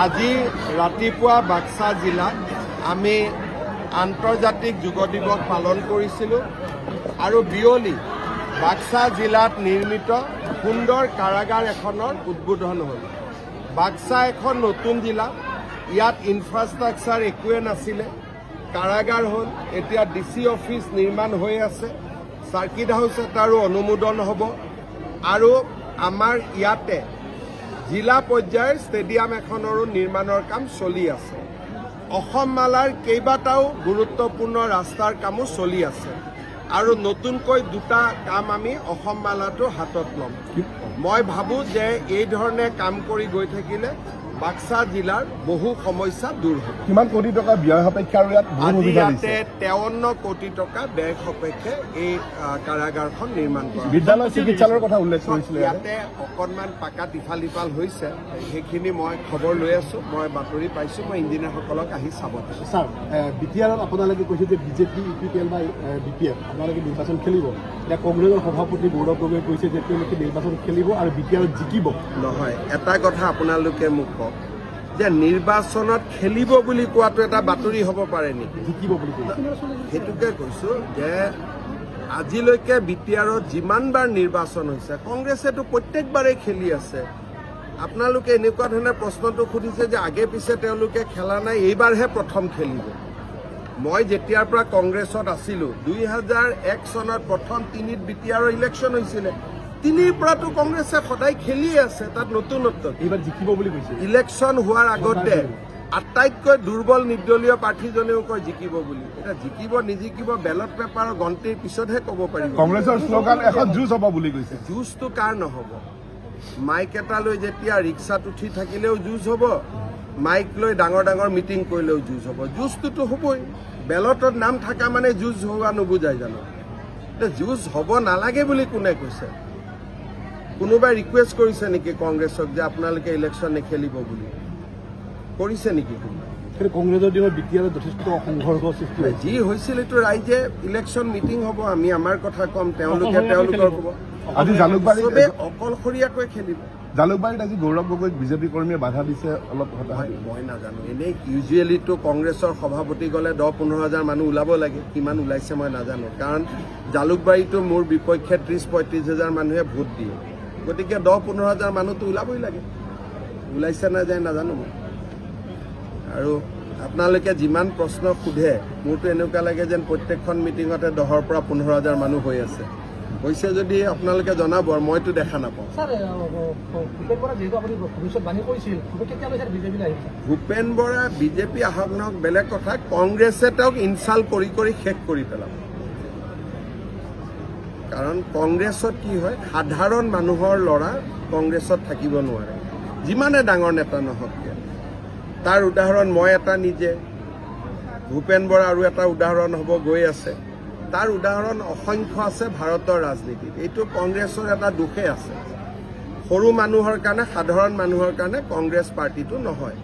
আজি ৰাতিপুৱা বাক্সা জিলাত আমি আন্তৰ্জাতিক যোগ দিৱস পালন কৰিছিলোঁ আৰু বিয়লি বাক্সা জিলাত নিৰ্মিত সুন্দৰ কাৰাগাৰ এখনৰ উদ্বোধন হ'ল। বাক্সা এখন নতুন জিলা, ইয়াত ইনফ্ৰাষ্ট্ৰাকচাৰ একোৱে নাছিলে, কাৰাগাৰ হ'ল। এতিয়া DC অফিচ নিৰ্মাণ হৈ আছে, চাৰ্কিট হাউচ এটাৰো অনুমোদন হ'ব আৰু আমাৰ ইয়াতে জিলা পৰ্যায়ৰ ষ্টেডিয়াম এখনৰো নিৰ্মাণৰ কাম চলি আছে। অসম মালাৰ কেইবাটাও গুৰুত্বপূৰ্ণ ৰাস্তাৰ কামো চলি আছে আৰু নতুনকৈ দুটা কাম আমি অসম মালাটো হাতত ল'ম। মই ভাবোঁ যে এই ধৰণে কাম কৰি গৈ থাকিলে বাক্সা জিলাৰ বহু সমস্যা দূৰ হ'ব। কিমান কোটি টকা ব্যয় সাপেক্ষে আৰু ইয়াত ইয়াতে 53 কোটি টকা ব্যয় সাপেক্ষে এই কাৰাগাৰখন নিৰ্মাণ কৰা। বিদ্যালয় চিকিৎসালয়ৰ কথা উল্লেখ কৰিছিলে। ইয়াতে অকণমান পাকাত ইফাল সিফাল হৈছে, সেইখিনি মই খবৰ লৈ আছোঁ, মই বাতৰি পাইছোঁ, মই ইঞ্জিনিয়াৰসকলক আহি চাব দিছোঁ। ছাৰ, BTRত আপোনালোকে কৈছে যে বিজেপি, UPPL বা BPF আপোনালোকে নিৰ্বাচন খেলিব। এতিয়া কংগ্ৰেছৰ সভাপতি গৌৰৱ গগৈয়ে কৈছে যে তেওঁলোকে নিৰ্বাচন খেলিব আৰু BTRত জিকিব। নহয়, এটা কথা আপোনালোকে মোক কওক যে নিৰ্বাচনত খেলিব বুলি কোৱাটো এটা বাতৰি হ'ব পাৰে নেকি? জিকিব বুলি কৈছে। সেইটোকে কৈছোঁ যে আজিলৈকে BTRত যিমানবাৰ নিৰ্বাচন হৈছে কংগ্ৰেছেতো প্ৰত্যেকবাৰেই খেলি আছে। আপোনালোকে এনেকুৱা ধৰণে প্ৰশ্নটো সুধিছে যে আগে পিছে তেওঁলোকে খেলা নাই, এইবাৰহে প্ৰথম খেলিব। মই যেতিয়াৰ পৰা কংগ্ৰেছত আছিলোঁ 2001 চনত প্ৰথম 3ত BTRৰ ইলেকশ্যন হৈছিলে, 3ৰ পৰাতো কংগ্ৰেছে সদায় খেলিয়ে আছে, তাত নতুনত্ব। এইবাৰ জিকিব বুলি কৈছে। ইলেকশ্যন হোৱাৰ আগতে আটাইতকৈ দুৰ্বল নিৰ্দলীয় প্ৰাৰ্থীজনেও কয় জিকিব বুলি। এতিয়া জিকিব নিজিকিব বেলট পেপাৰৰ গন্তিৰ পিছতহে ক'ব পাৰিব। কংগ্ৰেছৰ শ্লোগান এখন যুঁজ হ'ব বুলি কৈছে। যুঁজটো কাৰ নহ'ব? মাইক এটা লৈ যেতিয়া ৰিক্সাত উঠি থাকিলেও যুঁজ হ'ব, মাইক লৈ ডাঙৰ ডাঙৰ মিটিং কৰিলেও যুঁজ হ'ব। যুঁজটোতো হ'বই। বেলটত নাম থকা মানে যুঁজ হোৱা নুবুজাই জানো? যুঁজ হ'ব নালাগে বুলি কোনে কৈছে? কোনোবাই ৰিকুৱেষ্ট কৰিছে নেকি কংগ্ৰেছক যে আপোনালোকে ইলেকশ্যন নেখেলিব বুলি? কৰিছে নেকি? কংগ্ৰেছৰ দিনত BTRত যথেষ্ট সংঘৰ্ষ সৃষ্টি হয়। যি হৈছিল এইটো ৰাইজে ইলেকশ্যন মিটিং হ'ব, আমি আমাৰ কথা ক'ম, তেওঁলোকে তেওঁলোকৰ ক'ব। আজি জালুকবাৰীত অকলশৰীয়াকৈ খেলিব। জালুকবাৰীত আজি গৌৰৱ গগৈক বিজেপি কৰ্মীয়ে বাধা দিছে, অলপ মই নাজানো। এনেই ইউজুৱেলিটো কংগ্ৰেছৰ সভাপতি গ'লে 10-15 হাজাৰ মানুহ ওলাব লাগে, কিমান ওলাইছে মই নাজানো। কাৰণ জালুকবাৰীটো মোৰ বিপক্ষে 30-35 হাজাৰ মানুহে ভোট দিয়ে, গতিকে 10-15 হাজাৰ মানুহটো ওলাবই লাগে। ওলাইছে না যায় নাজানো মই। আৰু আপোনালোকে যিমান প্ৰশ্ন সোধে মোৰতো এনেকুৱা লাগে যেন প্ৰত্যেকখন মিটিঙতে 10ৰ পৰা 15 হাজাৰ মানুহ হৈ আছে। হৈছে যদি আপোনালোকে জনাব, মইতো দেখা নাপাওঁ। ভূপেন বৰা বিজেপি আহক নহওক বেলেগ কথা, কংগ্ৰেছে তেওঁক ইনচাল্ট কৰি কৰি শেষ কৰি পেলাব। কাৰণ কংগ্ৰেছত কি হয়, সাধাৰণ মানুহৰ ল'ৰা কংগ্ৰেছত থাকিব নোৱাৰে, যিমানে ডাঙৰ নেতা নহওক কিয়। তাৰ উদাহৰণ মই এটা নিজে, ভূপেন বৰা আৰু এটা উদাহৰণ হ'ব গৈ আছে, তাৰ উদাহৰণ অসংখ্য আছে ভাৰতৰ ৰাজনীতিত। এইটো কংগ্ৰেছৰ এটা দোষে আছে। সৰু মানুহৰ কাৰণে, সাধাৰণ মানুহৰ কাৰণে কংগ্ৰেছ পাৰ্টিটো নহয়।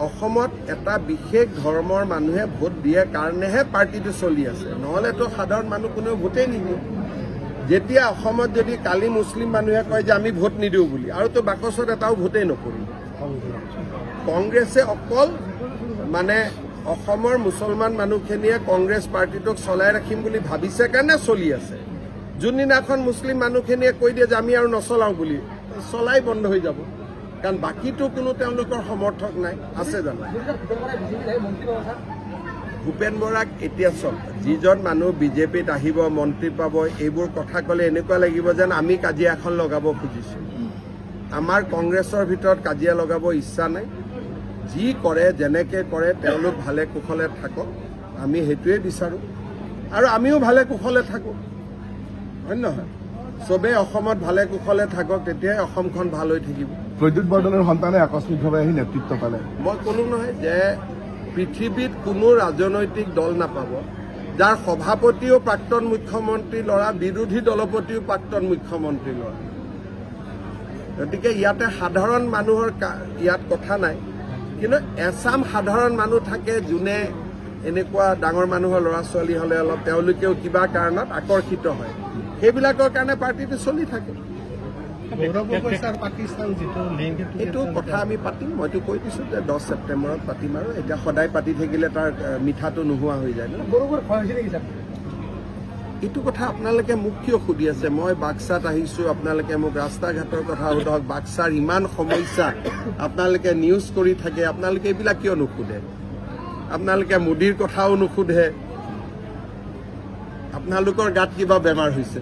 অসমত এটা বিশেষ ধৰ্মৰ মানুহে ভোট দিয়ে কাৰণেহে পাৰ্টিটো চলি আছে, নহ'লেতো সাধাৰণ মানুহ কোনেও ভোটেই নিদিয়ে। যেতিয়া অসমত যদি কালি মুছলিম মানুহে কয় যে আমি ভোট নিদিওঁ বুলি, আৰুতো বাকচত এটাও ভোটেই নকৰিব। কংগ্ৰেছে অকল মানে অসমৰ মুছলমান মানুহখিনিয়ে কংগ্ৰেছ পাৰ্টিটোক চলাই ৰাখিম বুলি ভাবিছে কাৰণে চলি আছে। যোনদিনাখন মুছলিম মানুহখিনিয়ে কৈ দিয়ে যে আমি আৰু নচলাওঁ বুলি, চলাই বন্ধ হৈ যাব। কাৰণ বাকীতো কোনো তেওঁলোকৰ সমৰ্থক নাই, আছে জানো? ভূপেন বৰাক এতিয়া চব যিজন মানুহ বিজেপিত আহিব, মন্ত্ৰী পাব, এইবোৰ কথা ক'লে এনেকুৱা লাগিব যেন আমি কাজিয়া এখন লগাব খুজিছোঁ। আমাৰ কংগ্ৰেছৰ ভিতৰত কাজিয়া লগাব ইচ্ছা নাই। যি কৰে, যেনেকে কৰে, তেওঁলোক ভালে কুশলে থাকক, আমি সেইটোৱে বিচাৰোঁ। আৰু আমিও ভালে কুশলে থাকোঁ, হয় নহয়? চবেই অসমত ভালে কুশলে থাকক, তেতিয়াই অসমখন ভাল হৈ থাকিব। প্ৰদ্যুৎ বৰদলৈৰ সন্তানে আকস্মিকভাৱে আহি নেতৃত্ব পালে। মই ক'লো নহয় যে পৃথিৱীত কোনো ৰাজনৈতিক দল নাপাব যাৰ সভাপতিও প্ৰাক্তন মুখ্যমন্ত্ৰীৰ ল'ৰা, বিৰোধী দলপতিও প্ৰাক্তন মুখ্যমন্ত্ৰীৰ ল'ৰা। গতিকে ইয়াতে সাধাৰণ মানুহৰ ইয়াত কথা নাই, কিন্তু এছাম সাধাৰণ মানুহ থাকে যোনে এনেকুৱা ডাঙৰ মানুহৰ ল'ৰা ছোৱালী হ'লে অলপ তেওঁলোকেও কিবা কাৰণত আকৰ্ষিত হয়, সেইবিলাকৰ কাৰণে পাৰ্টিটো চলি থাকে। এইটো কথা আমি পাতিম মইতো কৈ দিছোঁ যে 10 ছেপ্টেম্বৰত পাতিম আৰু এতিয়া সদায় পাতি থাকিলে তাৰ মিঠাটো নোহোৱা হৈ যায় ন এইটো কথা আপোনালোকে মোক কিয় সুধি আছে মই বাক্সাত আহিছোঁ আপোনালোকে মোক ৰাস্তা ঘাটৰ কথা সোধক বাক্সাৰ ইমান সমস্যা আপোনালোকে নিউজ কৰি থাকে আপোনালোকে এইবিলাক কিয় নুসুধে আপোনালোকে মোদীৰ কথাও নুসুধে আপোনালোকৰ গাত কিবা বেমাৰ হৈছে